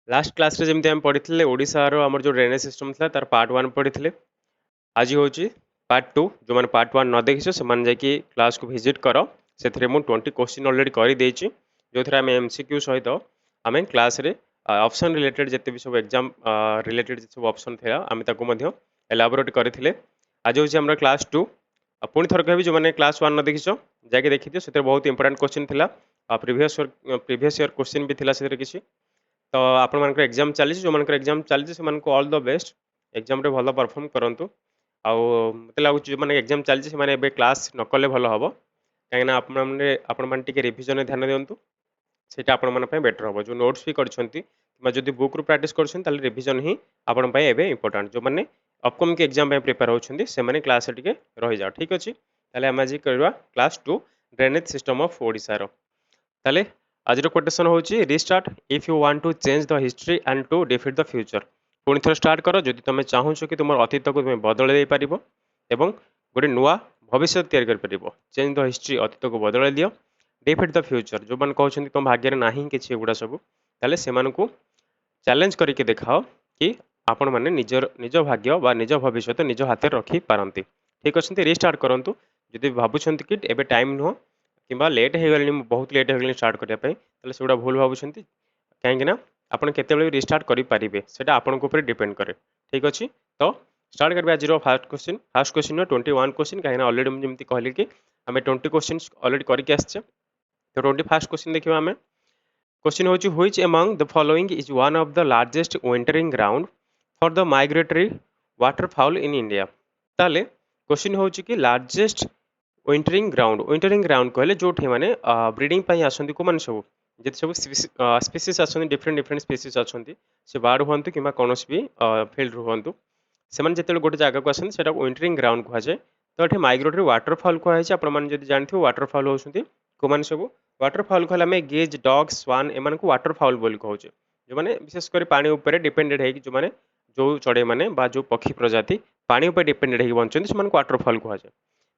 Last class रे जमी आम पढ़ी ओडार आम जो ड्रेनेज सिस्टम था तार पार्ट 1 पढ़ी। आज हूँ पार्ट 2। जो मैंने पार्ट 1 न देखी से क्लास को विजिट कर से 20 क्वेश्चन अलरेडी कर जो थे आम एमसीक्यू सहित आम क्लास रे ऑप्शन रिलेटेड जिते भी सब एग्जाम रिलेटेड सब ऑप्शन था आम एलाबोरेट करते। आज हूँ आम क्लास 2। पुणी थर कह जो मैंने क्लास 1 न देखी जाके देखी से बहुत इंपोर्टेंट क्वेश्चन था। प्रीवियस ईयर क्वेश्चन भी था किसी। तो आपण मान एग्जाम चली जो मान एग्जाम चली से ऑल द बेस्ट एग्जाम रे भल परफॉर्म करूँ। आउ मत लगुच जो मैंने एग्जाम चलती से क्लास न कले भल हम कहीं आपण मैंने रिविजन ध्यान दिंतु से बेटर हम जो नोट्स भी कर बुक रू प्राक्ट कर रिविजन ही आपण इंपोर्टाट जो मैंने अपकमिंग एग्जाम प्रिपेयर होती से क्लास रही जाओ। ठीक अच्छे आम आज करवा class 2 drainage system of Odisha. ताले आज कोटेशन होची restart if you want to change the history and to defeat the future. पुणी थर स्टार्ट कर जदि तुम चाहूँ कि तुम अतीत को तुम बदल दे पार एवं गोटे नुआ भविष्य तैयारी कर चेंज द हिस्ट्री अतीत को बदल दियो डिफीट द फ्यूचर जो मैंने कहते तुम भाग्य ना कि गुड़ा सब ताले से चैलेंज करके देखाओ कि आपण मैंने निज भाग्य बा निज भविष्य निज हाथ रखी पारती। ठीक अच्छे रिस्टार्ट करूँ जदि भावुं कि एबे टाइम नुह कि लेट हो गले बहुत लेट हो गले स्टार्ट करने से भूल भावुं कहीं आप रिस्टार्ट करेंगे से आपंक डिपेंड करे। ठीक अच्छे तो स्टार्ट करेंगे आज फास्ट क्वेश्चन 21 क्वेश्चन कहीं अलरेडी मुझे कहली कि आम 20 क्वेश्चन अलरेडी करके आसचे। तो 21 क्वेश्चन देखिए आम क्वेश्चन हूँ which among the following is one of the largest wintering ground for the migratory waterfowl in India. ताले क्वेश्चन हूँ कि लार्जेस्ट विंटरिंग ग्राउंड कहले जो मैंने ब्रीडिंग आसती को मैंने सब जिते सब स्पीसीज आसती डिफरेंट डिफरेंट स्पीसीज अच्छा से बार्ड हूँ कि कौन भी फिल्ड हूँ से जो गोटे जगह को आसती है विंटरिंग ग्राउंड कहुए। तो ये माइग्रेटरी वाटरफॉल कहुई आपने जानते वाटरफॉल होती को मैंने सब वाटरफॉल कहले आम गेज डग स्वान एम को वाटरफॉल बोली कहूँ जो मैंने विशेषकर पानी उपर डिपेंडेड है जो मैंने जो चढ़ई मैंने जो पक्षी प्रजाति पानी उपर डिपेंडेड है बचती से वाटरफॉल कहुए।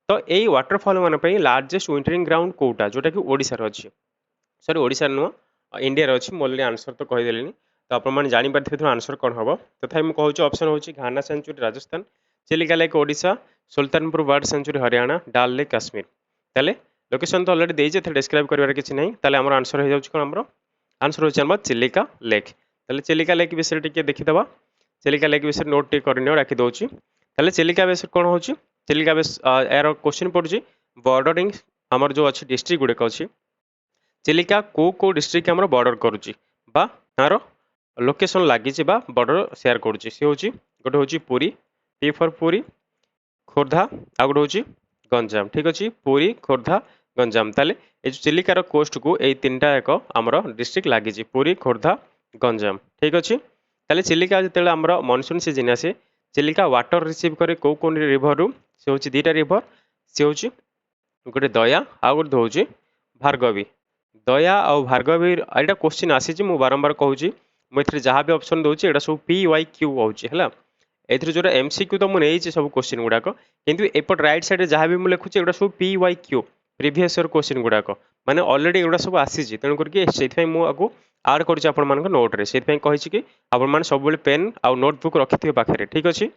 तो यही वाटरफॉल मान लार्जेस्ट विंटरिंग ग्राउंड कोटा जोटा कि ओडिशा अच्छी सॉरी ओडिशा नुह इंडिया अच्छी अलरेडी आंसर तो कहीदेली। तो आपने जापारे आंसर कौन हम तथा मुझे कहूँ ऑप्शन हूँ Ghana sanctuary Rajasthan Chilika lake Odisha Sultanpur bird sanctuary Haryana Dal lake Kashmir. ताले लोकेशन तो अलरेडी देते डिस्क्राइब कर किसी ना ताले आम आंसर हो जाए कौन आंसर हो चिलिका लेक। ताले चिलिका लेक विषय टी देखीदे चिलिका लेक विषय नोट टी कर राखी दूसरी। ताले चिलिका विषय कौन हो चिलिका यार क्वेश्चन पड़ुଛି बॉर्डरिंग आमर जो अच्छी डिस्ट्रिक्ट गुड़िक अच्छी चिलिका को डिस्ट्रिक्ट आमर बॉर्डर करुच्ची तार लोकेशन लगी बॉर्डर शेयर करुच्ची सी हूँ गोटे हूँ पुरी पी फॉर पुरी खोर्धा आ गोटे हूँ गंजाम। ठीक अच्छे पुरी खोर्धा गंजाम ताले ये चिलिकार कोस्ट को यही 3टा एक आमर डिस्ट्रिक्ट लगी पुरी खोर्धा गंजाम। ठीक अच्छे ताले चिलिका जो आमर मनसून सीजन आसे चिलिका वाटर रिसीव करे कौ रिभर रू से हूँ 2टा रिभर सी हूँ गोटे दया आ गोटे हूँ भार्गवी दया आ भार्गवी यहाँ क्वेश्चन आसी बारंबार कहूँ मुझे जहाँ भी ऑप्शन दूसरी यहाँ सब PYQ है जो MCQ तो मुझे सब क्वेश्चन गुड़ाक किंतु एपट राइट साइड जहाँ भी मुझे लिखुच्छे एटा सब PYQ प्रीवियस ईयर क्वेश्चन गुड़ाक माने ऑलरेडी एगुड़ा सब आसी तेणुक मुझे आड कर नोट्रे से कही कि आप सब पेन आउ नोटबुक रखि पाखे। ठीक अच्छे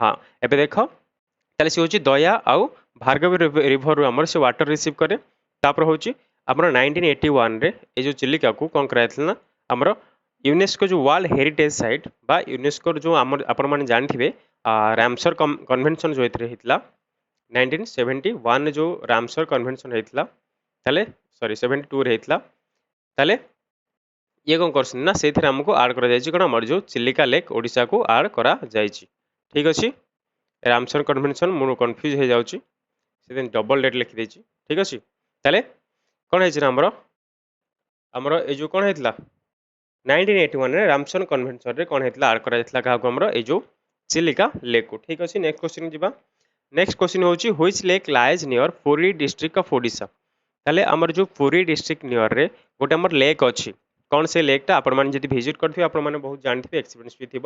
हाँ एबे देख ताले सी हूँ दया आउ भार्गवी रिभर आमर से वाटर रिसीव करे तापर हूँ आमर 1981 रे ये जो चिलिका को कौन कराइना आमर यूनेस्को जो वर्ल्ड हेरिटेज साइट बा यूनेस्को जो आमर आपण मैंने जानते रामसर कन्वेंशन जो होता 1971 जो रामसर कन्वेंशन होता ताले सॉरी 72 रे होता ताले ये कौन कर से आमको आड कर कौन आमर जो चिलिका लेक ओडिशा को आड करा जायछि। ठीक अच्छे रामसर कन्वेंशन मुझे कन्फ्यूज हो जाऊँगी से डबल डेट लिखिदे। ठीक अच्छे ताले कौन है आमर आमर ये जो कौन होता 1981 रे रामसर कन्वेंशन रे कौन होता आड करा क्या आमर ये जो चिलिका लेक को। ठीक अच्छे नेक्स्ट क्वेश्चन जी नेक्स्ट क्वेश्चन हूँ which lake lies near Puri district of Odisha. ताले आमर जो पुरी डिस्ट्रिक्ट नियर रे गोटे आमर लेक अच्छी कौन से लेकटा आपण मैंने जब भिजिट करेंगे आप बहुत जानते एक्सपीरियंस भी थी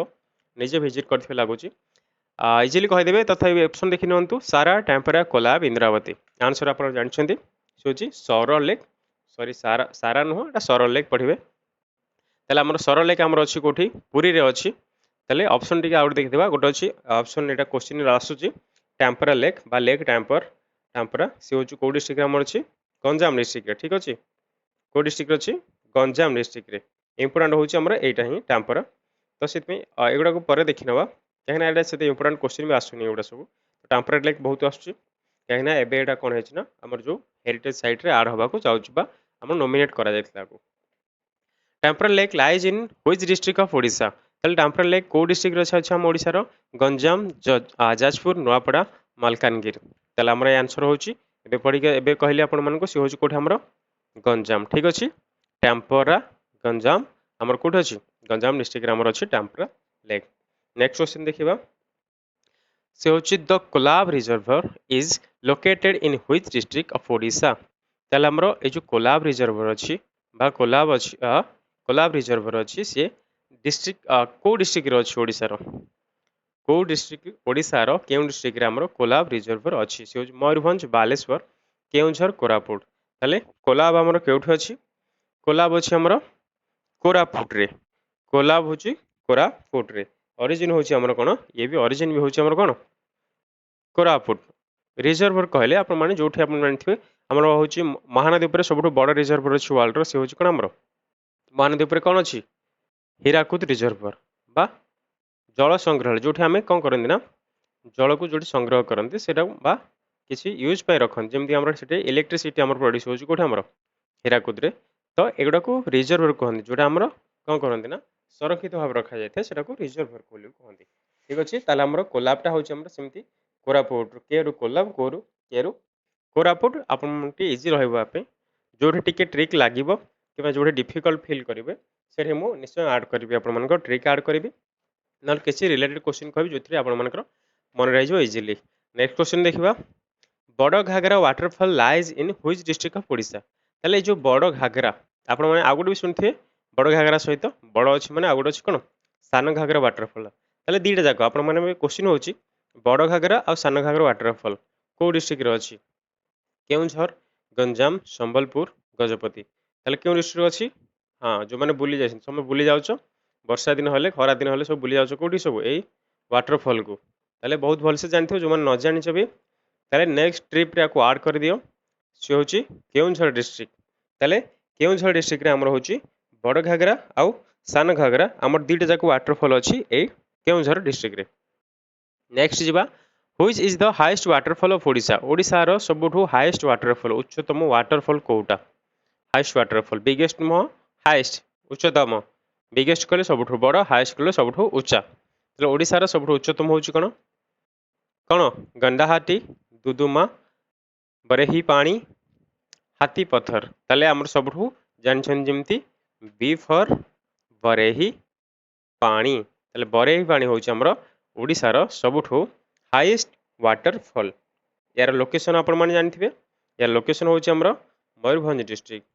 निजे भिजिट करते लगुच इजिली कहीदेवे तथा ऑप्शन देखी नियंतु सारा टेम्परा कोलाब इंद्रावती आंसर आप जानते सर लेक सॉरी सारा नुह सर लेक पढ़े ताले हमर सर लेक हमर अछि कोठी पुरी रे अछि ताले ऑप्शन टिके आउट देखि देबा गोटे अछि ऑप्शन एटा क्वेश्चन रे आसुची टेम्परा लेक बा लेक टेम्परा से होची को डिस्ट्रिक्ट रे हमर अछि गंजाम डिस्ट्रिक्ट रे ठीक अछि को डिस्ट्रिक्ट रे अछि गंजाम डिस्ट्रिक्ट रे इंपोर्टेंट होची हमर एटा ही टेम्परा तो सेत में एगुडा को परे देखि नबा कहना एटा सेते इंपोर्टेंट क्वेश्चन भी आसुनी एगुडा सब टेम्परा लेक बहुत आसुची कहना एबे एटा कोन हेछि ना हमर जो हेरिटेज साइट रे ऐड होबा को चाहूची बा हमर नॉमिनेट करा जायतला को tempera lake lies in which district of Odisha ताले टेम्परा लेक को डिस्ट्रिक्ट रे अछि हम ओडिसा रो गंजाम जाजपुर नुआपड़ा मालकानगिरी ताले हमर आंसर होची एबे पढी के एबे कहली आपण मन को से होची कोठी हमर गंजाम ठीक अछि टेम्परा गंजाम हमर कोठी अछि गंजाम डिस्ट्रिक्ट रे हमर अछि टेम्परा लेक नेक्स्ट क्वेश्चन देखिबा से होची the Kolab reservoir is located in which district of Odisha ताले हमर ए जो कोलाब रिजर्वर अछि बा कोलाब अछि कोलाब रिजर्वर अछि से डिस्ट्रिक्ट को डिस्ट्रिक्ट रे अछि ओडिसा रो को डिस्ट्रिक्ट ओडिसा रो केउ डिस्ट्रिक्ट रे हमर कोलाब रिजर्वर अछि से होची मयूरभंज बालेश्वर केउझर कोरापुट ताले कोलाब हमर केउठ अछि कोलाब अछि हमर कोरापुट रे कोलाब होची कोरापुट रे ओरिजिन होची हमर कोन ये भी ओरिजिन भी होची हमर कोन कोरापुट रिजर्वर कहले आपण माने जोठी आपण मानथिबे हमर होची महानदी ऊपर सबठो बड़ रिजर्वर अछि वर्ल्ड रो से होची कोन हमर महानदी ऊपर कोन अछि हीराकुद रिजर्वर बा जल संग्रह जोठी आमे कोन करंदी ना जल को जोठी संग्रह करंदी सेटा बा किसी यूज पे रखन जेमति हमर सेटे इलेक्ट्रिसिटी हमर प्रोड्यूस होची कोठी हमर हीराकुद रे तो एगुडा को रिजर्वर कहंदी जोटा हमर कोन करंदी ना संरक्षित भाव रखा जाय थे सेटा को रिजर्वर बोली कहंदी ठीक अछि ताले हमर कोलाबटा होची हमर सेमति कोरापुट केरु कोलाब कोरु केरु कोरापुट आपन के इजी रहइबा पे जोठी टिके ट्रिक लागिबो किबा जोठी डिफिकल्ट फील करिवे सेठी मु निश्चय ऐड करबी आपन मन को ट्रिक ऐड करबी नल किसी रिलेटेड क्वेश्चन कहबी जोथि आपन मन को मन रहि जो इजीली नेक्स्ट क्वेश्चन देखिबा Bada Ghagara waterfall lies in which district of Odisha ताले जो बड़ घागरा आपन माने आगुड भी सुनथिबे बड़ घागरा सहित बड़ अछि माने आगुड अछि कोन सान घागरा वाटरफॉल ताले दीटा जाक आपन माने क्वेश्चन होची बड़ घागरा और सान घागरा वाटरफॉल को डिस्ट्रिक्ट रे अछि केउझर गंजाम संबलपुर गजपति ताले केउ डिस्ट्रिक्ट अछि हां जो माने बुली जाय समय बुली जाउछो वर्षा दिन हले खरा दिन हले सब बुली जाउछो कोठी सब एई वाटरफॉल को ताले बहुत भल से जानथिबो जो माने न जानि छबे ताले नेक्स्ट ट्रिप रे को ऐड कर दियो से होची केउझर डिस्ट्रिक्ट ताले केउझर डिस्ट्रिक्ट रे हमर होची बड़ घागरा आउ सान घागरा हमर दीटा जाक वाटरफॉल अछि एई केउझर डिस्ट्रिक्ट रे नेक्स्ट जिबा which is the highest waterfall of Odisha Odisha रो सबठो हाईएस्ट वाटरफॉल उच्चतम वाटरफॉल कोउटा हाईएस्ट वाटरफॉल बिगेस्ट मो हाईएस्ट उच्चतम बिगेस्ट कहले सबठो बड़ हाईएस्ट कहले सबठो उच्चा तो ओडिशा रो सबठो उच्चतम होची कोन कोन गंडाहाटी दुदुमा बरेही पानी हाथी पत्थर ताले हमर सबठो जानछन जेमती बी फॉर बरेही पानी ताले बरेही पानी होची हमर ओडिशा रो सबठो हाईएस्ट वाटरफॉल यार लोकेशन आपण माने जानथिबे यार लोकेशन होची हमर मयूरभंज डिस्ट्रिक्ट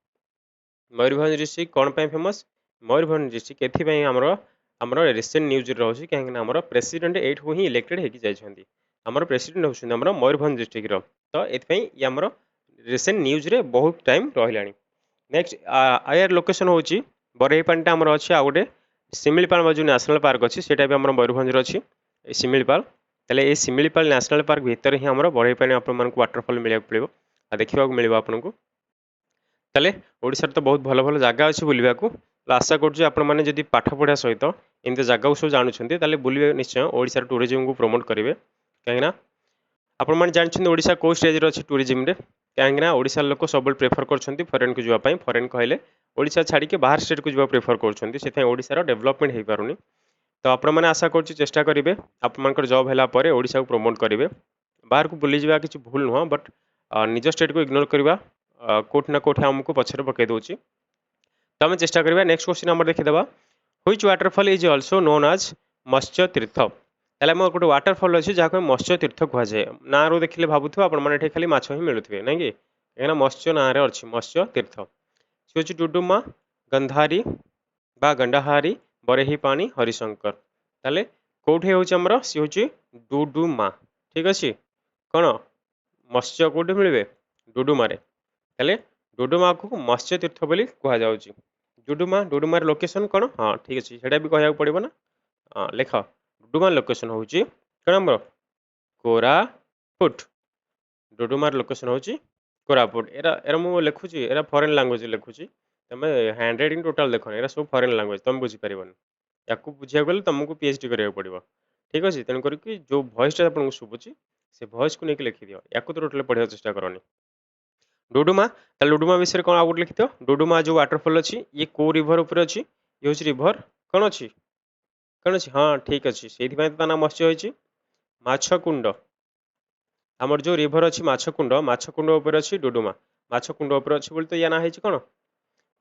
कोन पे फेमस मयूरभंज डिस्ट्रिक्ट एथि पई हमर रिसेंट न्यूज रे होची काहे ना हमर प्रेसिडेंट एठ हो ही इलेक्टेड हेकी जाय छथि हमर प्रेसिडेंट होछन हमर मयूरभंज डिस्ट्रिक्ट रो तो एथि पई हमर रिसेंट न्यूज रे बहुत टाइम रहिलानी नेक्स्ट आयर लोकेशन होची बरेही पानीटा हमर अछि आ गोटे सिमिलपाल जो नेशनल पार्क अछि सेटा भी हमर मयूरभंज रो अछि सिमिलपाल ताले ए सिमिलपाल नेशनल पार्क भीतर ही हमर बरेही पानी आपन मन को वाटरफॉल मिलिया पड़िबो आ देखिबा को मिलिबो आपन को ताले ओडिसा तो बहुत भलो भलो जागा अछि बुलिबा को आशा करछु आपण माने जदी पाठ पढा सहित एंते जागा सब जानु छथि ताले बुलिबे निश्चय ओडिसा टूरिज्म को प्रमोट करिवे काहेना आपण माने जानि छथि ओडिसा को स्टेज रे अछि टूरिज्म रे काहेना ओडिसा लोक सब प्रेफर करछथि फॉरेन को जुवा पई फॉरेन कहले ओडिसा छाडी के बाहर स्टेट को जुवा प्रेफर करछथि सेथै ओडिसा रो डेवलपमेंट हेई पारुनी तो आपण माने आशा करछु चेष्टा करिवे आपण मानकर जॉब हैला परे ओडिसा को प्रमोट करिवे बाहर को बुली जिबा किछ भूल न बट निज स्टेट को इग्नोर करबा कोठ ना कोठ हमको पछरे पकै दोची तो हम चेष्टा करबा नेक्स्ट क्वेश्चन हमर देखि देबा which waterfall is also known as Matsya Tirtha ताले हम गोटे वाटरफॉल अछि जाको मत्स्य तीर्थ कहै जाय ना रो देखिले भाबुथबा आपण माने एठे खाली माछ ही मिलुथबे नै कि एना मत्स्य ना रे अछि मत्स्य तीर्थ से अछि डुडुमा गंधारी बा गंडाहारी बरेही पानी हरिशंकर ताले कोठे होची हमर से होची डुडुमा ठीक अछि कोन मत्स्य कोठे मिलबे डुडुमा रे ताले डुडुमा को मत्स्य तीर्थ बोली कहा जाउची डुडुमा डुडुमार लोकेशन कौन हाँ ठीक अच्छे से भी कहना पड़ो ना लेख डुडुमार लोकेशन हूँ कौन आमर कोरापुट डुडुमार लोकेशन हूँ कोरापुट एरा एरा मुझे लिखुची एरा फॉरेन लैंग्वेज लिखुची तुम हैंड राइटिंग टोटाल देख एरा सब फॉरेन लैंग्वेज तुम बुझीपार या बुझा गले तुमको पीएचडी करा पड़ो ठीक अच्छे तेणुक जो भॉइसटा आपको शुभुची से भॉइस को लेकिन लिखिद या तो टोटाल पढ़ा चेष्टा करनी डुडुमा डुडुमा विषय कौन आउट लिखिथ डुडुमा जो वाटरफॉल अच्छी ये को रिभर उपर अच्छी ये हूँ रिभर कौन अच्छी कौन अच्छी हाँ ठीक अच्छे से ना मत्स्य होती माछकुंड आमर जो रिभर अच्छी माछकुंड उपर अच्छी डुडुमा माछकुंड उपर अच्छी बोली तो या ना कौन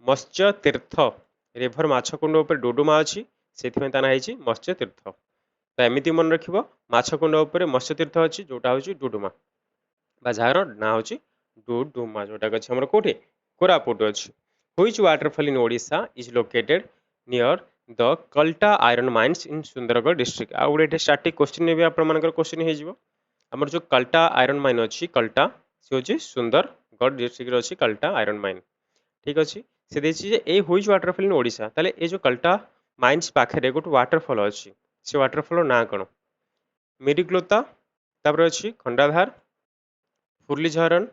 मत्स्य तीर्थ रिभर माछकुंड उपर डुडुमा अच्छी से ना मत्स्य तीर्थ तो एमती मन रख माछकुंड उपर मत्स्य तीर्थ अच्छी जोटा हूँ डुडुमा जार ना हूँ डुडुमा जोटा अच्छे आम कौटे कोरापुट अच्छी which waterfall in Odisha is located near the Kalta iron mines in Sundargarh district आ गोटे स्टार्टिंग क्वेश्चन भी आपर क्वेश्चन हो आमर जो कल्टा आयरन माइन अच्छी कल्टा सी हूँ सुंदरगढ़ डिस्ट्रिक्ट अच्छी कल्टा आयरन माइन ठीक अच्छे से देखिए व्हिच वाटरफॉल इन ओडिशा ताले ये जो कल्टा माइंस पाखे गोटे वाटरफॉल अच्छी से वाटरफॉल ना कौन मिरिग्लोता तापर अच्छी खंडाधार फुर्लीझरण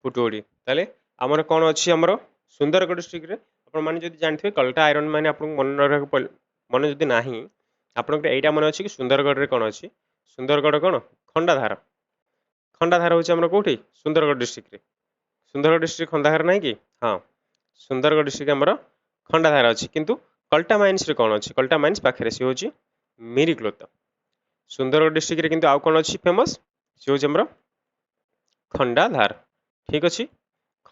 पुटोड़ी ताले आमर कौन अच्छी आमर सुंदरगढ़ डिस्ट्रिक्ट आपने जानते कल्टा आयरन माइन आप मन रखा मन जदि ना आपंकर यहाँ मन अच्छी कि सुंदरगढ़ में कौन अच्छी सुंदरगढ़ कौन खंडाधार खंडाधार हूँ कौटी सुंदरगढ़ डिस्ट्रिक्ट सुंदरगढ़ डिस्ट्रिक्ट खंडाधार ना कि हाँ सुंदरगढ़ डिस्ट्रिक्ट आमर खंडाधार अच्छी किंतु कल्टा माइंस कौन अच्छी कल्टा माइंस पाखे सी हूँ मिरिग्लोता सुंदरगढ़ डिस्ट्रिक्ट किंतु आउ कौन अच्छी फेमस सी हूँ आमर खंडाधार ठीक अच्छे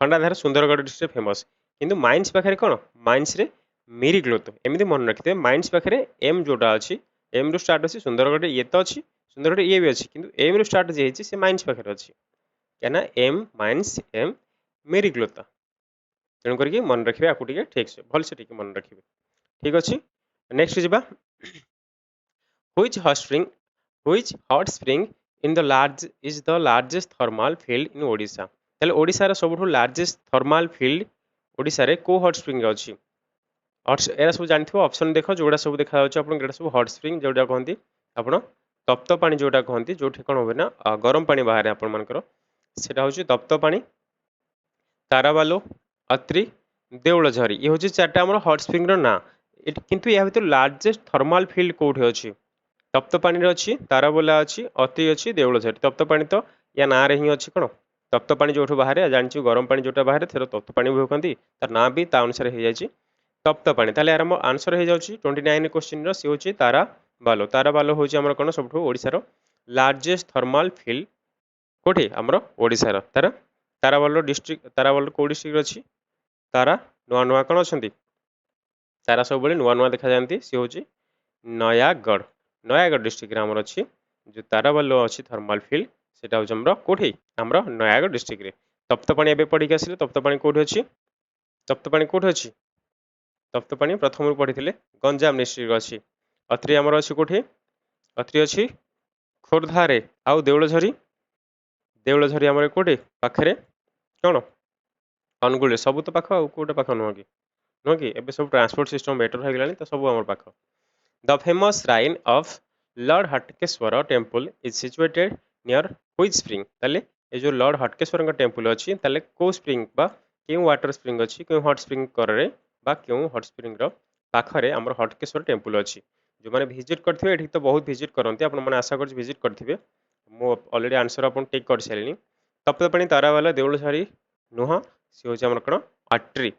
खंडाधार सुंदरगढ़ डिस्ट्रिक्ट फेमस किंतु माइंस पाखे कौन माइंस रे मिरिग्लोत एमती मन रखिथे माइंस पाखे एम जोटा अच्छी एम रु स्टार्ट अच्छी सुंदरगढ़ ये तो अच्छी सुंदरगढ़ ये भी अच्छी किंतु एम रु स्टार्ट जी से माइंस पाखे अच्छी क्या एम माइंस एम मेरिग्लोता तेणुक मन रखिए आपको ठीक से भल से मन रखिए ठीक अच्छे नेक्स्ट जी which hot spring in the large is the largest thermal field in Odisha ताले ओडिशा रा सबुठु लार्जेस्ट थर्माल फील्ड ओडिशा रे को हॉट स्प्रिंग अच्छी एरा सब जानते ऑप्शन देख जोड़ा सब देखा आप सब हॉट स्प्रिंग जोटा कहते आप तप्त पानी जोटा कहते जो कौन हुए ना गरम पानी बाहर आपर सेटा हूँ तप्त पानी ताराबालो अत्रि देउलझरी ये हूँ चार्टा आम हॉट स्प्रिंग ना किंतु या भर लार्जेस्ट थर्माल फील्ड कौटे अच्छी तप्त पानी अच्छी ताराबोला अच्छी अत्रि अच्छी देउलझरी तप्त पानी तो या ना रे ही अच्छी कौन तप्त पानी जो बाहर जानी गरम पानी जोटा बाहर थे तप्त पानी भी कहती तार ना भी ता अनुसार हो जाए तप्त पानी ताले आर आंसर हो जाए 29 क्वेश्चन सी हूँ ताराबालो हूँ आम कौन सब ओडिशार लार्जेस्ट थर्माल फील्ड कौटे आमर ओडिशार तार ताराबालो डिस्ट्रिक्ट ताराबालो कौ डिस्ट्रिक्ट अच्छी तारा नुआ नुआ कौन अच्छा तारा सब नुआ नुआ देखा जाती सी हूँ नयागढ़ नयागढ़ डिस्ट्रिक्ट आमर अच्छी जो ताराबालो अच्छी थर्माल फील्ड सेटा हूँ आमर कौटे आमर नयागढ़ डिस्ट्रिक्ट तप्त पानी एवं पढ़ी आसिले तप्त पानी कौटे अच्छी तप्त पानी कौटे अच्छी तप्त पानी प्रथम पढ़ी गंजाम डिस्ट्रिक्ट अच्छी अत्रि आमर अच्छी कौटे अत्रि अच्छी खोर्धारे आउ देउलझरी देउलझरी आमर कौटे पाखे कौन अनुगुल सब तो पाख कौटे पाख नुह कि एवं सब ट्रांसपोर्ट सिस्टम बेटर हो गलानी तो सब आम पाख the famous shrine of Lord Hatkeshwar temple is situated near which spring ताले ये जो लॉर्ड हटकेश्वर टेम्पल अच्छी ताले को स्प्रिंग बा क्यों वाटर स्प्रिंग अच्छी क्यों हट स्प्रिंग करे बा क्यों हट स्प्रिंग पाखरे आमर हटकेश्वर टेम्पल अच्छी जो मैंने भिजिट करेंगे ये तो बहुत भिजिट करते आपने आशा कर भिजिट करेंगे मु अलरेडी आंसर आप टेक कर सारे तप्त पानी ताराबाला देउलझरी नुह सी हूँ आम कौन अट्री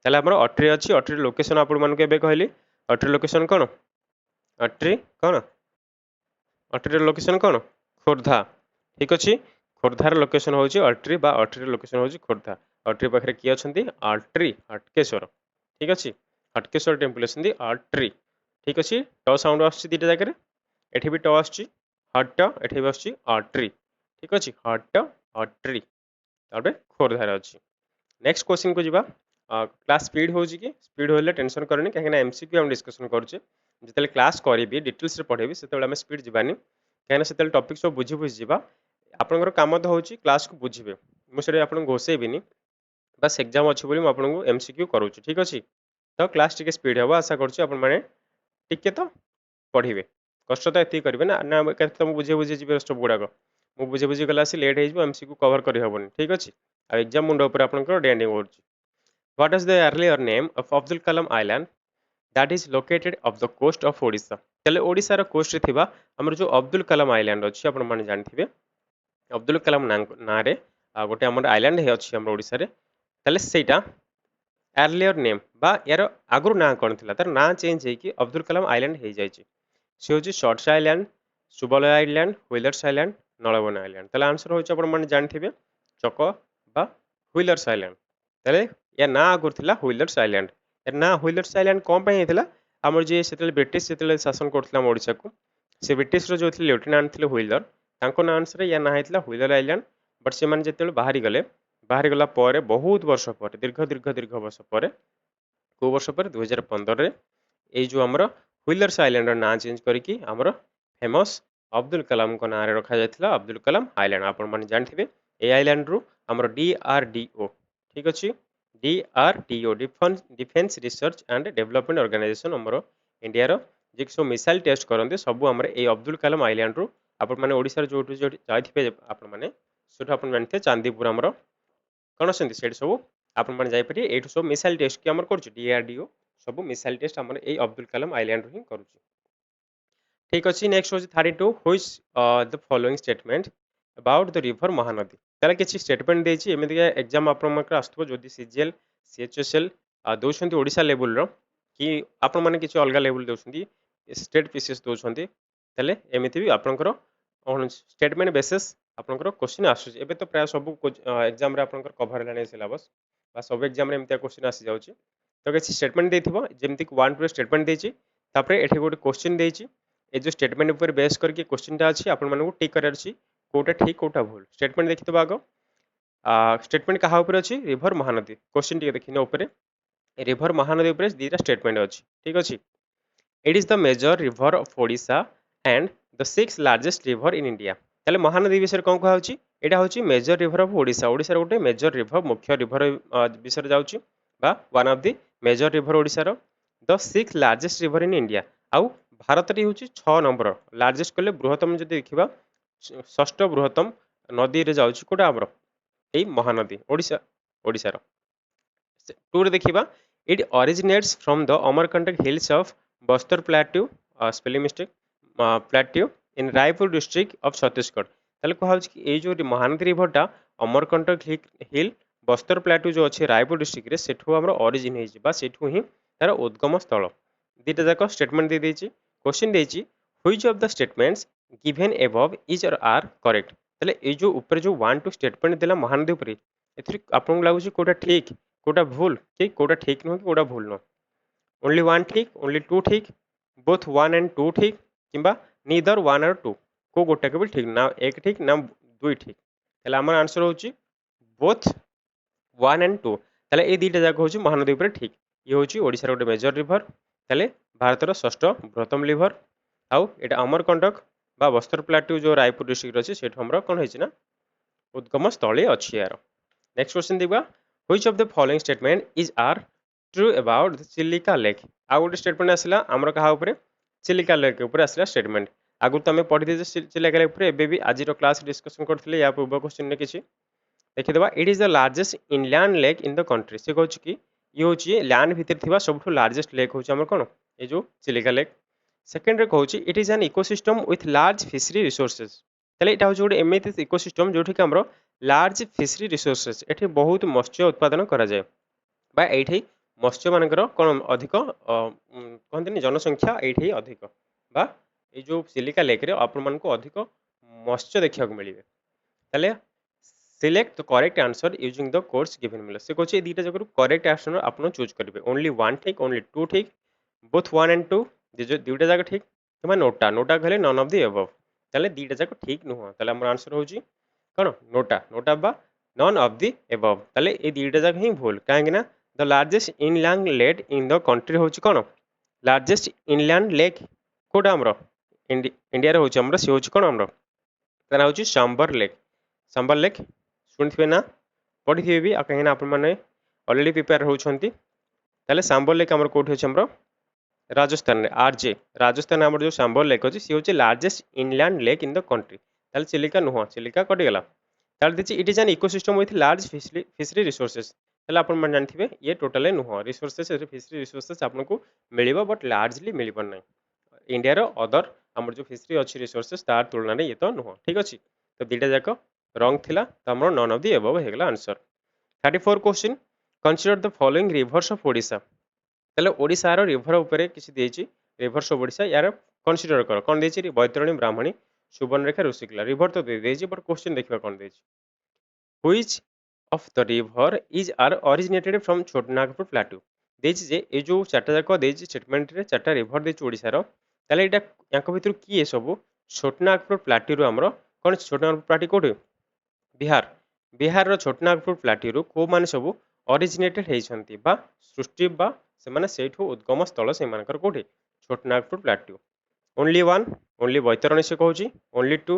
ताले आमर अट्री अच्छी अट्री लोकेशन आपण कहली अट्री लोकेशन कौन अट्री कौन अट्री लोकेशन कौन खोर्धा ठीक अच्छे खोर्धार लोकेशन हूँ अट्री बा अट्री लोकेशन हूँ खोर्धा अट्री पाखे किए अच्छा अट्री हटकेश्वर ठीक अच्छे हटकेश्वर टेम्पल अच्छी अट्री ठीक अच्छे ट साउंड आटा जगह एठी भी ट आसट एठी भी आसट्री ठीक अच्छे हट अट्री खोर्धार अच्छी नेक्स्ट क्वेश्चन को जीवा क्लास स्पीड हो कि स्पीड होले टेंशन करनी कहीं एमसीक्यू हम डिस्कशन करुचे जिते क्लास करी डिटेल्स पढ़ेबी से आम स्पीड जीवानी कहीं से टॉपिक सब बुझी बुझी जावा आपंकर काम तो हूँ क्लास को बुझे मुझे आपको घोषेबी बस एग्जाम अच्छी बोली मुझे एमसीक्यू करुँच ठीक अच्छे तो क्लास टिके स्पीड हम आशा करुँ आपने तो पढ़े कष्ट तो ये करेंगे ना ना तो बुझे बुझे जी स्टप गुड़ाक मुझे बुझे बुझे गला लेट हो एमसीक्यू कवर करहबनी ठीक अच्छे आ एग्जाम मुंड उपर आपंकर डेंडिंग हो what is the earlier name of Abdul Kalam island that is located off the coast of Odisha चले ओडिशार कोस्ट रे थिबा हमर जो अब्दुल कलाम आइलैंड अच्छी आपण माने जानथिबे अब्दुल कलाम ना रे गोटे हमर आइलैंड है अच्छी हमर ओडिशा रे तले सेटा अर्लियर नेम बा यार आगुर ना कौन थिला तार ना चेंज है कि अब्दुल कलाम आइलैंड हो जाइए सी हूँ Short's island Subal island Wheeler's island Nalabana island ताले आंसर होचे आपण माने जानथिबे चक बा व्हीलर्स आइलैंड ताले या ना आगुर थिला व्हीलर्स आइलैंड या ना व्हीलर्स आइलैंड कोन पय हेतिला हमर जे सेतले ब्रिटिश सेतले शासन करथिला ओडिसा को से ब्रिटिश रो जो थिले लेफ्टिनेंट थिले व्हीलर तांको ना आंसर या ना हेतिला व्हीलर आइलैंड बट से माने जेतेले बाहरी गला पर बहुत वर्ष पर दीर्घ दीर्घ दीर्घ वर्ष पर को वर्ष पर 2015 रे ए जो हमर व्हीलर्स आइलैंड ना चेंज करके हमर फेमस अब्दुल कलाम को नाम रखा जाता अब्दुल कलाम आइलैंड आपण माने जानथिबे ए आइलैंड रु हमर DRDO ठीक अच्छे DRDO defence research and development organisation हमर इंडिया रो जे सब मिसाइल टेस्ट करते सब हमर ए अब्दुल कलाम आइलैंड रु आपण माने ओडिसा जो जाइथिबे आपण माने सेठु आपण जानते चांदीपुर हमर कौन अच्छे से सब आपण मैंने जापरि ये सब मिसाइल टेस्ट की कर DRDO सब मिसाइल टेस्ट आम ए अब्दुल कलाम आइलैंड हिं कर ठीक अच्छे नेक्स्ट हूँ 32 which the following statement about the river Mahanadi तार किसी स्टेटमेंट देती एमती एग्जाम आप आसो जो CGL CHSL दौरान ओडिशा लेवल कि आपण मैंने किसी अलग लेवल दौरान स्टेट पीसीएस दौरान तेल एमती भी आपंकर स्टेटमेंट बेसिस आपंकर क्वेश्चन आसूँ एवं तो प्राय सब एग्जाम आपंकर कभर है सिलेबस बा सब एग्जाम एमती क्वेश्चन आसी जाऊँगी तो किसी स्टेटमेंट देती जमीक 1 2 स्टेटमेंट देती ये गोटे क्वेश्चन देती ये जो स्टेटमेंट उपर बेस करके क्वेश्चनटा अच्छी आपण मानक टिक करार अच्छी कोटा ठीक कोटा भूल स्टेटमेंट देखिए आग स्टेटमेंट क्या अच्छी रिभर महानदी क्वेश्चन टी देखने उपर रिभर महानदी उपर दीटा स्टेटमेंट अच्छी ठीक अच्छे it is the major river of Odisha and the 6th largest river in India ताले महानदी विषय कौन कहुच्छी यहाँ हूँ major river of Odisha Odisha गोटे मेजर रिभर मुख्य रिभर विषय जाऊँगी बा one of the major river ओडिशार the 6th largest river in India आउ भारत हूँ 6 नंबर लार्जेस्ट कले बृहत्तम जो देखा 6ठ बृहत्तम नदी रे जाऊँगी कौटा आमर यही महानदी ओडिशा ओडिशार टू रे देखा it originates from the Amarkantak hills of Bastar plateau spelling mistake plateau in Raipur district of Chhattisgarh ताले कहा कि ये जो महानदी रिभरटा अमरकंटक हिल बस्तर प्लाट्यू जो अच्छे रायपुर डिस्ट्रिक्ट सेठू आम ऑरिजिन होठू ही तार उद्गम स्थल दीटा जाक स्टेटमेंट दे देछि क्वेश्चन देछि which of the statements given above is or are correct ताले ये जो ऊपर जो 1 2 स्टेटमेंट देला महानदी ऊपर एथि आपन लागुछि कोटा ठीक कोटा भूल कि कोटा ठीक न कोटा भूल न ओनली 1 ठीक ओनली 2 ठीक बोथ 1 एंड 2 ठीक किंबा नीदर 1 और 2 को गोटा के भी ठीक ना एक ठीक ना 2 ठीक ताले हमर आंसर होछि बोथ 1 एंड 2 ताले ए दीटा जाक होछि महानदी ऊपर ठीक ये होछि ओडिसा गोटे मेजर रिभर ताले भारतर 6ठ बृहत्तम रिभर आउ एटा अमरकंटक बा बस्तर प्लाट्यू जो रायपुर डिस्ट्रिक्ट अच्छे से हमर कौन होछि ना उद्गम स्थली अच्छी यार नेक्स्ट क्वेश्चन देखा which of the following statement is are true about the Chilika lake आ गोटे स्टेटमेंट आसला आमर कहा ऊपर चिलिका लेक ऊपर आसला स्टेटमेंट आगु तुम पढ़ी चिलिका लेक ऊपर एबे भी आज क्लास डिस्कशन करथिले या पूर्व क्वेश्चन में किछि देखिदेबा it is the largest inland lake in the country से कहूँ कि ये हूँ लैंड भितर थिबा सबठु लार्जेस्ट लेक हूँ आमर कौन ये जो चिलिका लेक सेकेंड रे कहूँ it is an ecosystem with large fishery resources ताले एटा हूँ गोटे एमती इकोसिस्टम जोठी कि आमर लार्ज फिशरी रिसोर्सेज एठी बहुत मत्स्य उत्पादन करा जाए बा एठी मत्स्य मानकर कौन अधिक कहते जनसंख्या ये अधिक बा ये जो चिलिका लेक रे आपण मानक अधिक मत्स्य देखा मिले ताले select the correct answer using the course given मिले से कहते दीटा जगह करेक्ट आंसर आप चूज करेंगे ओनली 1 ठीक ओनली 2 ठीक बोथ 1 एंड 2 दुईटा जाक ठीक कि नोटा नोटा कहले नन ऑफ द एबव ताले दीटा जाक ठीक नुह ताले हमर आंसर होची कौन नोटा नोटा बा नन ऑफ द एबव ताले ए दीटा जाक ही भूल कहीं ना the largest inland lake in the country होची कौन लार्जेस्ट इनलैंड लेक कोटा हमर इंडिया रे होची हमर से होची कौन हमर ताना होची सांबर लेक शुणिथे ना पढ़ी भी कहीं आप ऑलरेडी प्रिपेयर होती ताले सांबर लेक आमर कोठी अछि हमरो राजस्थान रे आरजे राजस्थान आमर जो सांबर लेक अछि सी होछि largest inland lake in the country ताले चिलिका नुह चिलिका कटि गेला ताले दिछि it is an ecosystem with large fishery resources ताले आपण मन जानथिबे ये टोटली नुह रिसोर्सेस फिशरी रिसोर्सेस आपनको मिलिबो बट लार्जली मिलिबो नै इंडिया रो अदर आमर जो फिशरी अछि रिसोर्सेस तार तुलना रे ये तो नुह ठीक अछि तो दीटा जाक रंग थिला त हमर नन ऑफ द एबव हे गेला answer 34 question consider the following rivers of Odisha ताले ओडिशा रो रिवर ऊपर किछि देछि रिवर्स ऑफ ओडिशा यार कंसीडर कर कोन देछि बैतरणी ब्राह्मणी सुवर्णरेखा ऋषिकला रिवर तो दे देछि बट क्वेश्चन देखिबा कोन देछि which of the river is are originated from Chotanagpur plateau देछि जे ए जो चारटा जाक देछि स्टेटमेंट रे चारटा रिवर देछि ओडिशा रो ताले एटा याक भितर किए सब छोटनागपुर प्लाटू रो हमरो कोन छोटनागपुर प्लाटू कोठी बिहार बिहार रो छोटनागपुर प्लाटू रो को माने सब ओरिजिनेटेड हेइछंती बा सृष्टि बा सेमाने सेठु उद्गम स्थल सेमानकर कोठी Chhotanagpur plateau only one only Baitarani से कहूँ ओनली टू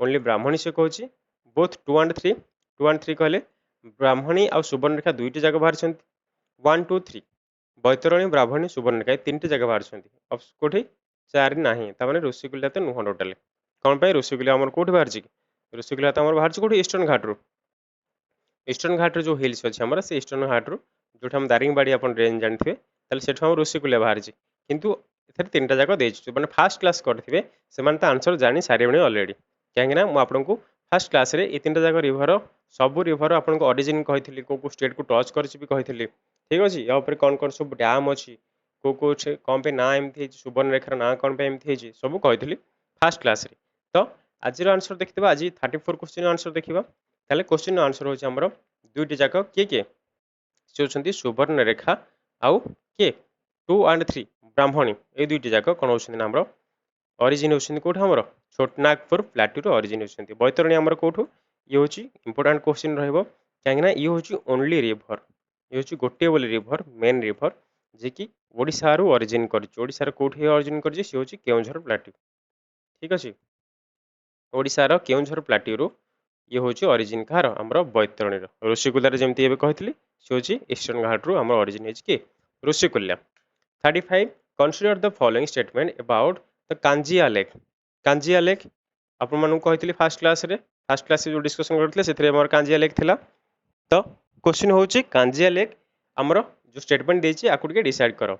ओनली ब्राह्मणी से कहूँ बोथ 2 and 3 कहले ब्राह्मणी आ सुवर्णरेखा दुईटी जगह बाहर 1 2 3 बैतरणी ब्राह्मणी सुवर्णरेखा तीन जगह बाहर कौटी चार ना ताने ऋषिकुल्या तो नुह टोटाली कौन पे ऋषिकुल्या आमर कौटी बाहर ऋषिकुल्या तो आमर बाहर कौटी ईस्टर्न घाट ईस्टर्न घाट जो हिल्स अच्छे आमर से ईस्टर्न घाट जो हम दारिंगबाड़ी आप रेंज जानते हैं से ऋषिकुल्या बाहर किंतु एथर तीनटा जाक देछि माने फास्ट क्लास करथिबे सेमान त आंसर जानि सारिबे ऑलरेडी काहेकि ना मु आपनको फास्ट क्लास रे ए तीनटा जाक रिवर सब रिवर आपनको ओरिजिन कहिथिली को स्टेट को टच करछि भी कहिथिली ठीक अछि या ऊपर कोन सब डैम अछि को कोन पे ना एमथि सुवर्णरेखा ना कोन पे एमथि अछि सब कहिथिली फास्ट क्लास रे तो आज रो आंसर देखिबा आज 34 क्वेश्चन आंसर देखिबा ताले क्वेश्चन आंसर होछि हमरो दुईटी जाक के से होछंती सुवर्णरेखा आउ के 2 and 3 ब्राह्मणी ए दुईटी जाक कौन होछंती ना हमरो ओरिजिन होछंती कोठ हमरो छोटनागपुर प्लाटू रो ओरिजिन होछंती बैतरणी हमरो कोठु ये होछि इंपोर्टेंट क्वेश्चन रहइबो काहेकि ना ये होछि ओनली रिवर ये होछि गोटे बोली रिवर मेन रिवर जे कि ओडिसा रो ओरिजिन करछि ओडिसा रो कोठी ओरिजिन करछि से होछि केउंझर प्लाटू ठीक अछि ओडिसा रो केउंझर प्लाटू रो ये होछि ओरिजिन कार हमरो बैतरणी रो ऋषिकुल्या रे जेमति एबे कहितली से होछि ईस्टर्न घाट रो हमरो ओरिजिन हेछि के Rushikulya 35 consider the following statement about the Kanjia lake Kanjia lake आपण मानु कहितली फर्स्ट क्लास रे जो डिस्कशन करथले सेथरे हमर कांजिया लेक थिला तो क्वेश्चन होछि कांजिया लेक हमर जो स्टेटमेंट देछि आकु के डिसाइड करो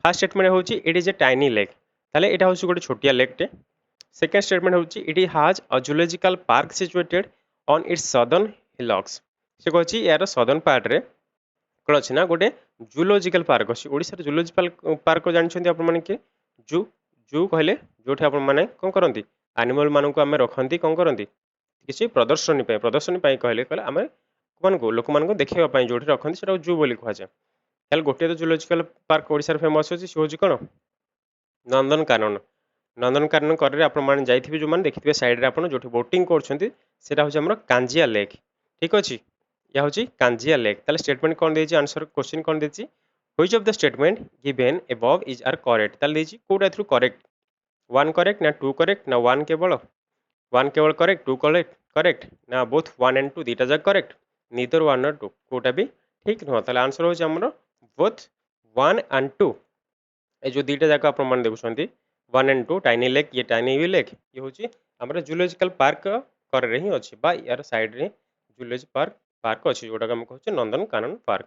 फर्स्ट स्टेटमेंट होछि it is a tiny lake ताले एटा होछि गोटे छोटिया लेक टे सेकंड स्टेटमेंट होछि it has a zoological park situated on its southern hillocks से कहछि यार सदर्न पार्ट रे कौन अच्छे ना गोटे जूलोजिकल पार्क अच्छी ओडिशा जूलोजिकल पार्क जानते आप जू जू कहले जो कौन करती एनिमल मानक आम रखती कौन करती किसी प्रदर्शनी कहले कहले आम को लोक मान देखा जो रखती से जू बोली कहुए गोटे तो जूलोजिकल पार्क ओडिशा फेमस अच्छी सी हूँ कौन नंदनकानन नंदनकानन कर जाइए जो मैंने देखिए सैड्रे आप जो बोटिंग कर कांजिया लेक ठीक अच्छे या होची कांजिया लेक ताले स्टेटमेंट कौन देछि आंसर क्वेश्चन कौन देछि which of the statement given above is are correct ताले देछि कोडा थ्रू करेक्ट वन करेक्ट ना टू करेक्ट ना वन केवल करेक्ट टू करेक्ट ना बोथ वन एंड टू दीटा जाक correct neither one or two कोटा भी ठीक नुह ताले आंसर होछि हमरो बोथ वन एंड टू ए जो दीटा जाक आपण मन देखुछंती one and two tiny lake ये होछि हमरो जूलॉजिकल पार्क कर रे ही अछि बा यार साइड रे जूलॉजी पार्क अच्छी जोटा आम कहते नंदनकानन पार्क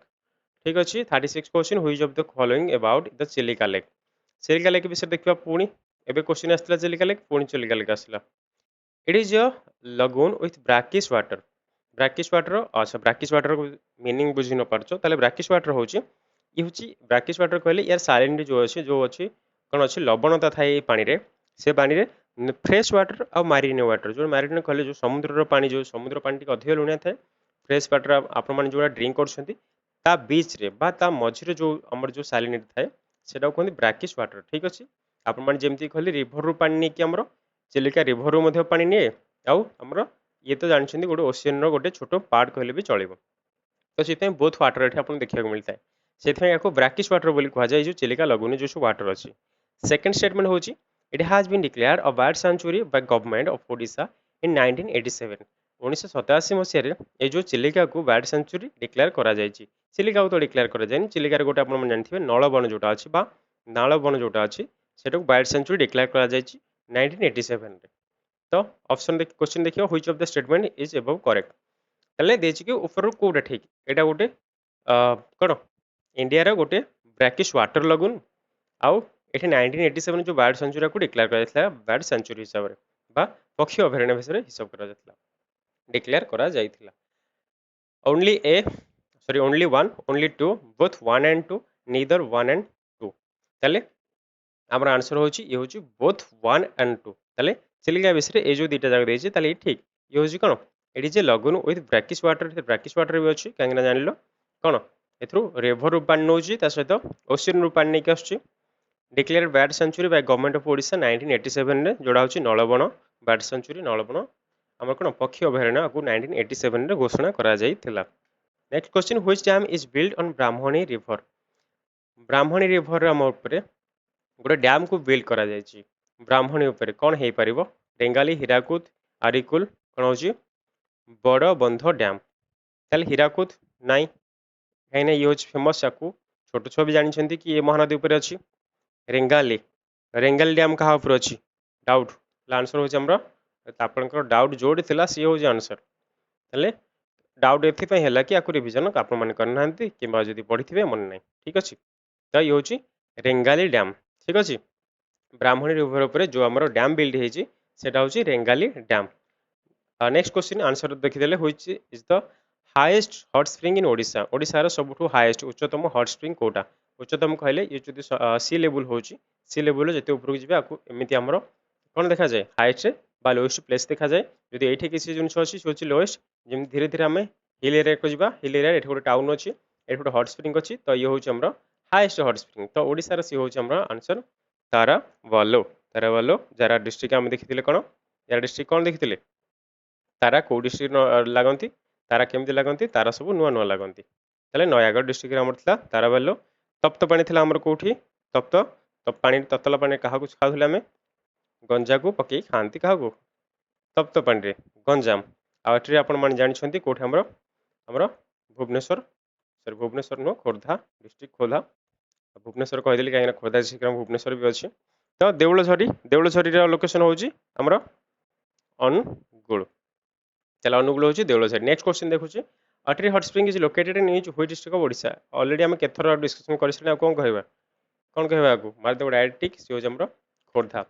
ठीक अच्छे 36 question which of the following about the Chilika lake विषय देखा पुणी एबे क्वेश्चन आसला चिलिका लेक पुणी चिलिका लेक आसला it is a lagoon with brackish water अच्छा ब्राकिश वाटर मीनिंग बुझी न पारछ ताले ब्राकिश वाटर होची ये होची ब्राकिश वाटर कहले यार साइलेंट जो अच्छी कौन अच्छी लवणता थाए ये पानी रे से पानी रे फ्रेश वाटर और मारिन वाटर जो मारिन कहले जो समुद्र पानी टी अधिक लुणिया थाए फ्रेश वाटर आपण मैंने जो ड्रिंक कर बीच रे बा ता मझिरे जो आमर जो सालिनिटी थाए सेटा कहते ब्राकिश वाटर ठीक अच्छे आपण मैंने जमती कहली रिभर रू पानी नहीं कि आमर चिलिका रिभर रू मध्य पानी निए आउ आमर ये तो जानते गोटे ओशियन गोटे छोट पार्ट कहले भी चलो तो से बोथ वाटर ये आपको देखा मिलता है से ब्राकिश वाटर बोली कहुए जो चिलिका लगुन जो सब वाटर अच्छी सेकेंड स्टेटमेंट होची it has been declared a wild sanctuary by government of Odisha in 1987 1987 मसीह ये जो चिलिका को वाइल्ड सेंचुरी डिक्लेयर करा जायछि ଚିଲିକାକୁ ତ ଡିକ୍ଲେୟାର କରାଯାଇନି। ଚିଲିକାରେ ଗୋଟେ ଆପଣମାନେ ଜାଣିଥିବେ ନଳବଣ ଯୋଉଟା ଅଛି ବା ନାଳବଣ ଯୋଉଟା ଅଛି ସେଟାକୁ ବାୟୋ ସେଞ୍ଚୁରୀ ଡିକ୍ଲେୟାର କରାଯାଇଛି 1987 ରେ। ତ ଅପସନ୍ क्वेश्चन देखियो which of the statement is above correct. ତାହେଲେ ଦେଇଛି କି ଉପରରୁ କୋଉଟା ଠିକ୍। ଏଇଟା ଗୋଟେ କ'ଣ ଇଣ୍ଡିଆର ଗୋଟେ ବ୍ରାକିଶ ୱାଟର ଲଗୁନ୍ ଆଉ ଏଠି 1987 ଯେଉଁ ବାର୍ଡ ସେଞ୍ଚୁରୀକୁ ଡିକ୍ଲେୟାର କରାଯାଇଥିଲା ବାର୍ଡ ସେଞ୍ଚୁରୀ ହିସାବରେ ବା ପକ୍ଷୀ ଅଭୟାରଣ୍ୟ ବିଷୟରେ ହିସାବ କରାଯାଇଥିଲା ଡିକ୍ଲେୟାର କରାଯାଇଥିଲା। Only a sorry only one only two both one and two neither one and two. ତାହେଲେ ଆମର ଆନ୍ସର ହେଉଛି ଇଏ ହେଉଛି ବୋଥ୍ ୱାନ୍ ଆଣ୍ଡ ଟୁ। ତାହେଲେ ଚିଲିକା ବିଷୟରେ ଏ ଯେଉଁ ଦୁଇଟା ଯାକ ଦେଇଛି ତାହେଲେ ଏଇ ଠିକ୍। ଇଏ ହେଉଛି କ'ଣ ଏଠି ଯେ ଲଗୁନ୍ ୱିଥ୍ ବ୍ରାକିଶ ୱାଟର ବି ଅଛି କାହିଁକିନା ଜାଣିଲ କ'ଣ ଏଥିରୁ ରିଭରରୁ ପାଣି ନେଉଛି ତା ସହିତ ଓସିଆନ୍ରୁ ପାଣି ନେଇକି ଆସୁଛି। Declared bird sanctuary by government of Odisha 1987ରେ ଯୋଉଟା ହେଉଛି ନଳବଣ ବାର୍ଡ ସେଞ୍ଚୁରୀ ନଳବଣ ଆମର କ'ଣ ପକ୍ଷୀ ଅଭୟାରଣ୍ୟ ଆକୁ 1987ରେ ଘୋଷଣା କରାଯାଇଥିଲା। Next question which dam is build on Brahmani river. Brahmani river ଆମ ଉପରେ ଗୋଟେ ଡ୍ୟାମ୍କୁ ବିଲ୍ଡ କରାଯାଇଛି। ବ୍ରାହ୍ମଣୀ ଉପରେ କ'ଣ ହେଇପାରିବ ରେଙ୍ଗାଲି ହୀରାକୁଦ ଆରିକୁଲ କ'ଣ ହେଉଛି ବଡ଼ ବନ୍ଧ ଡ୍ୟାମ୍। ତାହେଲେ ହୀରାକୁଦ ନାଇଁ କାହିଁକିନା ଇଏ ହେଉଛି ଫେମସ୍ ୟାକୁ ଛୋଟ ଛୁଆ ବି ଜାଣିଛନ୍ତି କି ଏ ମହାନଦୀ ଉପରେ ଅଛି। ରେଙ୍ଗାଲି ରେଙ୍ଗାଲି ଡ୍ୟାମ୍ କାହା ଉପରେ ଅଛି ଡାଉଟ୍ ଆନ୍ସର ହେଉଛି ଆମର ଆପଣଙ୍କର ଡାଉଟ୍ ଯୋଉଠି ଥିଲା ସିଏ ହେଉଛି ଆନ୍ସର। ତାହେଲେ डाउट एथिपाई है कि आपको रिविजन आपने करना कि जब पढ़ी मन ना ठीक अच्छे। तो ये हूँ रेंगाली डैम ठीक अच्छे ब्राह्मणी रिवर पर जो आम डैम बिल्ड होता हूँ Rengali dam. Next question answer देखीदे which is the highest hot spring in Odisha. ओडिशार सबुठु हाईएस्ट उच्चतम हॉट स्प्रिंग कोटा उच्चतम कहले ये जो सी लेवल हो सी लेवल जिते उपरକୁ ଯିବେ आपको एमती आमर कौन देखा जाए हाइट बा लोएस्ट प्लेस देखा जाए। जदि ये किसी जिन अच्छी सी हूँ लोएस्ट जमी धीरे धीरे आम हिल एरिया को जा हिल एरिया ये गोटे टाउन अच्छी ये गोटे हॉट स्प्रिंग अच्छी। तो ये हूँ आमर हाईएस्ट हॉट स्प्रिंग। तो ओडिशार सी हूँ आमर आंसर ताराबालो। ताराबालो जारा डिस्ट्रिक्ट आम देखी कौन यार डिस्ट्रिक्ट कौन देखी तारा कौ डिस्ट्रिक्ट लगती तारा केमती लगती तारा सब नुआ नुआ लगती। ताले नयागढ़ डिस्ट्रिक्ट आमर था ताराबालो। तप्त पानी थी आमर कौटी तप्त पानी ततला पानी क्या खाऊे आम गंजा को पकई खाती क्या तप्त पानी गंजाम आठ आपण जानते कौटी आमर आमर भुवनेश्वर सॉरी भुवनेश्वर नुह खोर्धा डिस्ट्रिक्ट खोर्धा भुवनेश्वर कहीदेली कहीं खोर्धा डिस्ट्रिक्ट भुवनेश्वर भी अच्छी। तो देउलझरी लोकेशन हूँ आमर अनुगुल चलो अनुगुल हूँ देउलझरी। नेक्स्ट क्वेश्चन देखुचे Atri hot spring is located in which district of Odisha. Already आम केथर डिस्कशन कर कौन कहवा आपको मारदे डायरेक्ट टिक सी हूँ आमर Khordha.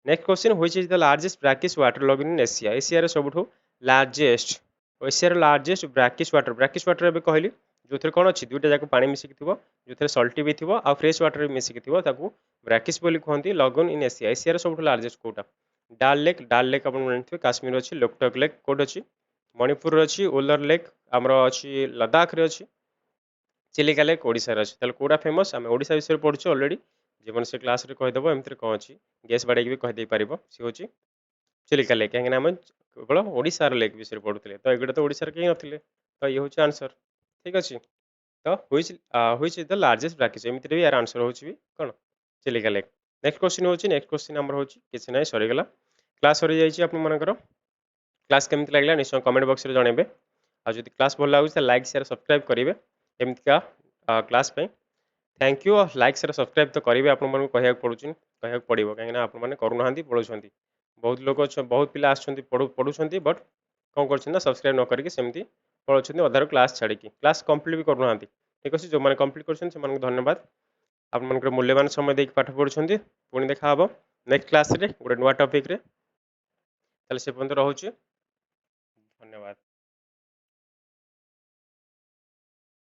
Next question which is the largest brackish water lagoon in Asia. Asia सबुठु लार्जेस्ट एशियार लार्जेस्ट ब्राकिश वाटर एवं कहली जो थे कौन अच्छी दुईटा जाक पानी मिसिक थो जो सल्टी भी थो आ फ्रेश वाटर भी मिसिक थो ब्राकिश बोली कहते लगन इन एशिया। एशियार सब लार्जेस्ट कौटा डाल लेक आप जानते काश्मीर अच्छी लोकटक लेक कौट अच्छी मणिपुर अच्छी ओलर लेक आमर अच्छी लद्दाख रे अच्छी चिलिका लेक ओडिशार अच्छी। ताले कौटा फेमस आम ओडिशा विषय पढ़ुचे अलरेडी जीवन से क्लास कहीदेव एमती कौन अच्छी गैस बाड़े भी कहीदे पार सी हूँ चिलिका लेक कहीं आम केवल ओडिशार लेक विषय पढ़ुले तो एगुड़ा तो ओडिशार कहीं नथिले। तो ये हूँ आंसर ठीक अच्छे। तो which is the largest brackish एमती भी यार आंसर हूँ कौन चिलिका लेक। नेक्स्ट क्वेश्चन हूँ नेक्स्ट क्वेश्चन आमर हूँ किसी ना सरीगला क्लास सरी जाइए आपर क्लास केमती लगला निश्चय कमेंट बॉक्स में जनइबे आ जब क्लास भल लगे लाइक शेयर सब्सक्राइब करेंगे एमतीका क्लास पे थैंक यू। और लाइक शेयर सब्सक्राइब तो करेंगे आपको कहना पड़ो कहीं आपने करूना पढ़ुं बहुत लोग अच्छा बहुत पिला पढ़ुं बट कौन कर सब्सक्राइब न करके सेमती पढ़ुं अधार क्लास छाड़ी क्लास कंप्लीट भी करूना ठीक अच्छे। जो मैंने कंप्लीट कर धन्यवाद आप मूल्यवान समय देख पाठ पढ़ुं पुणी देखा हम नेक्स्ट क्लास रे गोटे नुआ टॉपिक रे। ताले से पर्यंत रहुछि धन्यवाद।